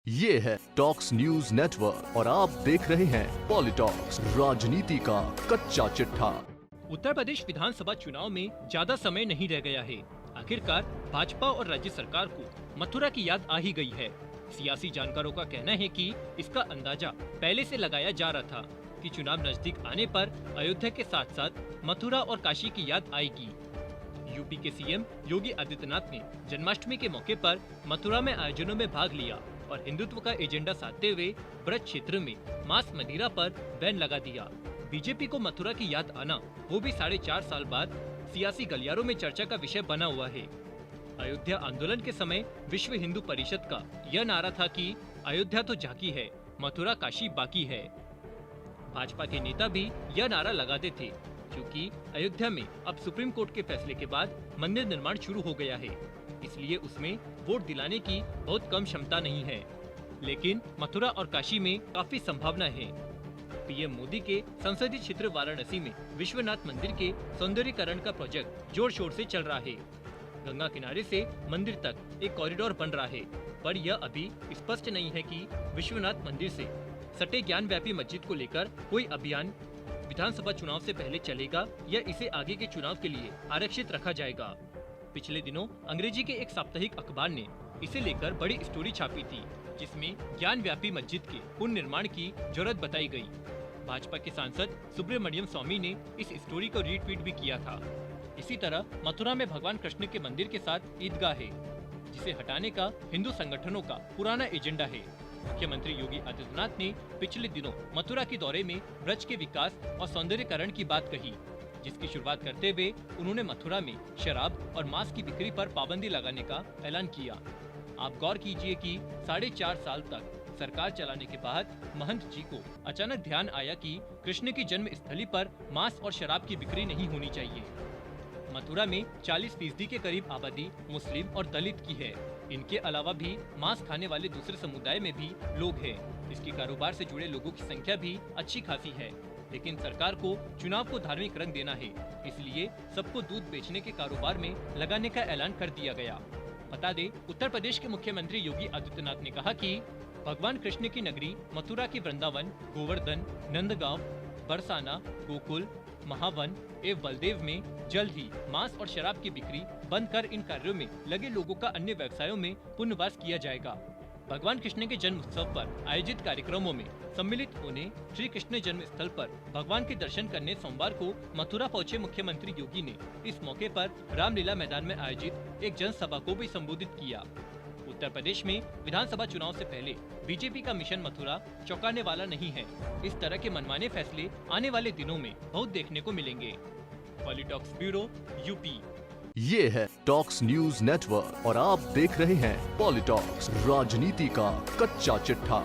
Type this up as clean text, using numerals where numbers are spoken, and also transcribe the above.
ये है talks news network और आप देख रहे हैं पॉलिटॉक्स, राजनीति का कच्चा चिट्ठा। उत्तर प्रदेश विधानसभा चुनाव में ज्यादा समय नहीं रह गया है। आखिरकार भाजपा और राज्य सरकार को मथुरा की याद आ ही गई है। सियासी जानकारों का कहना है कि इसका अंदाजा पहले से लगाया जा रहा था कि चुनाव नजदीक आने पर अयोध्या के साथ साथ मथुरा और काशी की याद आएगी। यूपी के सीएम योगी आदित्यनाथ ने जन्माष्टमी के मौके पर मथुरा में आयोजनों में भाग लिया और हिंदुत्व का एजेंडा साधते हुए ब्रज क्षेत्र में मांस मदिरा पर बैन लगा दिया। बीजेपी को मथुरा की याद आना वो भी 4.5 साल बाद सियासी गलियारों में चर्चा का विषय बना हुआ है। अयोध्या आंदोलन के समय विश्व हिंदू परिषद का यह नारा था कि अयोध्या तो झांकी है, मथुरा काशी बाकी है। भाजपा के नेता भी यह नारा लगाते थे क्योंकि अयोध्या में अब सुप्रीम कोर्ट के फैसले के बाद मंदिर निर्माण शुरू हो गया है, इसलिए उसमें वोट दिलाने की बहुत कम क्षमता नहीं है। लेकिन मथुरा और काशी में काफी संभावना है। पीएम मोदी के संसदीय क्षेत्र वाराणसी में विश्वनाथ मंदिर के सौंदर्यीकरण का प्रोजेक्ट जोर शोर से चल रहा है। गंगा किनारे से मंदिर तक एक कॉरिडोर बन रहा है, पर यह अभी स्पष्ट नहीं है कि विश्वनाथ मंदिर से सटे ज्ञान व्यापी मस्जिद को लेकर कोई अभियान विधानसभा चुनाव से पहले चलेगा या इसे आगे के चुनाव के लिए आरक्षित रखा जाएगा। पिछले दिनों अंग्रेजी के एक साप्ताहिक अखबार ने इसे लेकर बड़ी स्टोरी छापी थी, जिसमें ज्ञान व्यापी मस्जिद के पुनर्निर्माण की जरूरत बताई गई। भाजपा के सांसद सुब्रमण्यम स्वामी ने इस स्टोरी को रीट्वीट भी किया था। इसी तरह मथुरा में भगवान कृष्ण के मंदिर के साथ ईदगाह है, जिसे हटाने का हिंदू संगठनों का पुराना एजेंडा है। मुख्यमंत्री योगी आदित्यनाथ ने पिछले दिनों मथुरा के दौरे में ब्रज के विकास और सौंदर्यीकरण की बात कही, जिसकी शुरुआत करते हुए उन्होंने मथुरा में शराब और मांस की बिक्री पर पाबंदी लगाने का ऐलान किया। आप गौर कीजिए कि 4.5 साल तक सरकार चलाने के बाद महंत जी को अचानक ध्यान आया कि कृष्ण की जन्म स्थली पर मांस और शराब की बिक्री नहीं होनी चाहिए। मथुरा में 40% के करीब आबादी मुस्लिम और दलित की है। इनके अलावा भी मांस खाने वाले दूसरे समुदाय में भी लोग हैं। इसके कारोबार से जुड़े लोगों की संख्या भी अच्छी खासी है, लेकिन सरकार को चुनाव को धार्मिक रंग देना है, इसलिए सबको दूध बेचने के कारोबार में लगाने का ऐलान कर दिया गया। बता दें, उत्तर प्रदेश के मुख्यमंत्री योगी आदित्यनाथ ने कहा कि भगवान कृष्ण की नगरी मथुरा के वृंदावन, गोवर्धन, नंदगांव, बरसाना, गोकुल, महावन एवं बलदेव में जल्द ही मांस और शराब की बिक्री बंद कर इन कार्यों में लगे लोगों का अन्य व्यवसायों में पुनर्वास किया जाएगा। भगवान कृष्ण के जन्म उत्सव पर आयोजित कार्यक्रमों में सम्मिलित होने श्री कृष्ण जन्म स्थल पर भगवान के दर्शन करने सोमवार को मथुरा पहुंचे मुख्यमंत्री योगी ने इस मौके पर रामलीला मैदान में आयोजित एक जनसभा को भी संबोधित किया। उत्तर प्रदेश में विधानसभा चुनाव से पहले बीजेपी का मिशन मथुरा चौंकाने वाला नहीं है। इस तरह के मनमाने फैसले आने वाले दिनों में बहुत देखने को मिलेंगे। PoliTalks bureau, UP. ये है टॉक्स न्यूज नेटवर्क और आप देख रहे हैं पॉलिटॉक्स, राजनीति का कच्चा चिट्ठा।